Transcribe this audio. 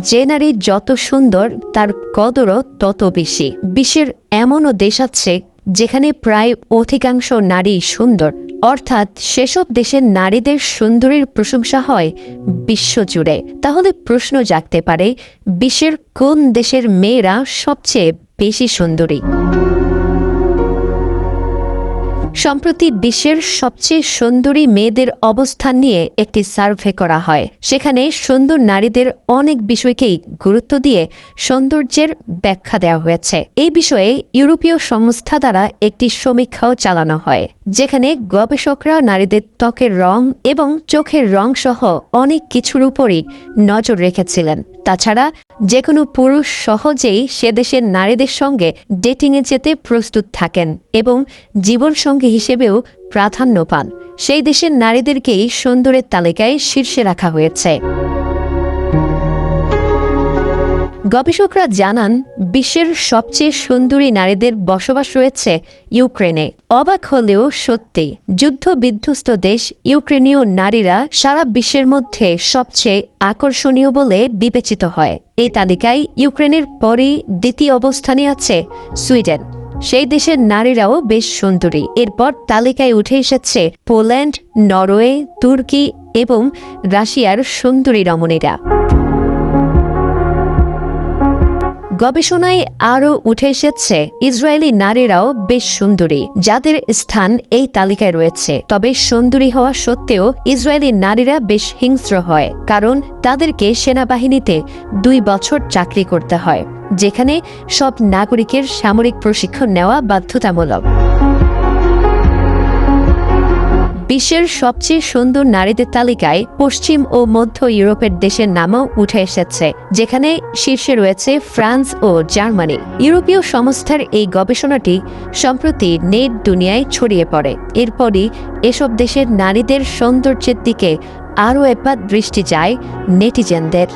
যে নারী যত সুন্দর তার কদরও তত বেশি। বিশ্বের এমনও দেশ আছে যেখানে প্রায় অধিকাংশ নারী সুন্দর, অর্থাৎ সেসব দেশের নারীদের সুন্দরীর প্রশংসা হয় বিশ্বজুড়ে। তাহলে প্রশ্ন জাগতে পারে, বিশ্বের কোন দেশের মেয়েরা সবচেয়ে বেশি সুন্দরী? সম্প্রতি বিশ্বের সবচেয়ে সুন্দরী মেয়েদের অবস্থান নিয়ে একটি সার্ভে করা হয়। সেখানে সুন্দর নারীদের অনেক বিষয়কেই গুরুত্ব দিয়ে সৌন্দর্যের ব্যাখ্যা দেওয়া হয়েছে। এই বিষয়ে ইউরোপীয় সংস্থা দ্বারা একটি সমীক্ষাও চালানো হয়, যেখানে গবেষকরা নারীদের ত্বকের রং এবং চোখের রং সহ অনেক কিছুর উপরই নজর রেখেছিলেন। তাছাড়া যে কোনো পুরুষ সহজেই সে দেশের নারীদের সঙ্গে ডেটিংয়ে যেতে প্রস্তুত থাকেন এবং জীবনসঙ্গী হিসেবেও প্রাধান্য পান। সেই দেশের নারীদেরকেই সুন্দরের তালিকায় শীর্ষে রাখা হয়েছে। গবেষকরা জানান, বিশ্বের সবচেয়ে সুন্দরী নারীদের বসবাস রয়েছে ইউক্রেনে। অবাক হলেও সত্যি, যুদ্ধ বিধ্বস্ত দেশ ইউক্রেনীয় নারীরা সারা বিশ্বের মধ্যে সবচেয়ে আকর্ষণীয় বলে বিবেচিত হয়। এই তালিকায় ইউক্রেনের পরই দ্বিতীয় অবস্থানে আছে সুইডেন। সেই দেশের নারীরাও বেশ সুন্দরী। এরপর তালিকায় উঠে এসেছে পোল্যান্ড, নরওয়ে, তুর্কি এবং রাশিয়ার সুন্দরী রমণীরা। গবেষণায় আরও উঠে এসেছে ইসরায়েলি নারীরাও বেশ সুন্দরী, যাদের স্থান এই তালিকায় রয়েছে। তবে সুন্দরী হওয়া সত্ত্বেও ইসরায়েলি নারীরা বেশ হিংস্র হয়, কারণ তাদেরকে সেনাবাহিনীতে 2 বছর চাকরি করতে হয়, যেখানে সব নাগরিকের সামরিক প্রশিক্ষণ নেওয়া বাধ্যতামূলক। বিশ্বের সবচেয়ে সুন্দর নারীদের তালিকায় পশ্চিম ও মধ্য ইউরোপের দেশের নামও উঠে এসেছে, যেখানে শীর্ষে রয়েছে ফ্রান্স ও জার্মানি। ইউরোপীয় সংস্থার এই গবেষণাটি সম্প্রতি নেট দুনিয়ায় ছড়িয়ে পড়ে। এরপরই এসব দেশের নারীদের সৌন্দর্যের দিকে আরও একবার দৃষ্টি যায় নেটিজেনদের।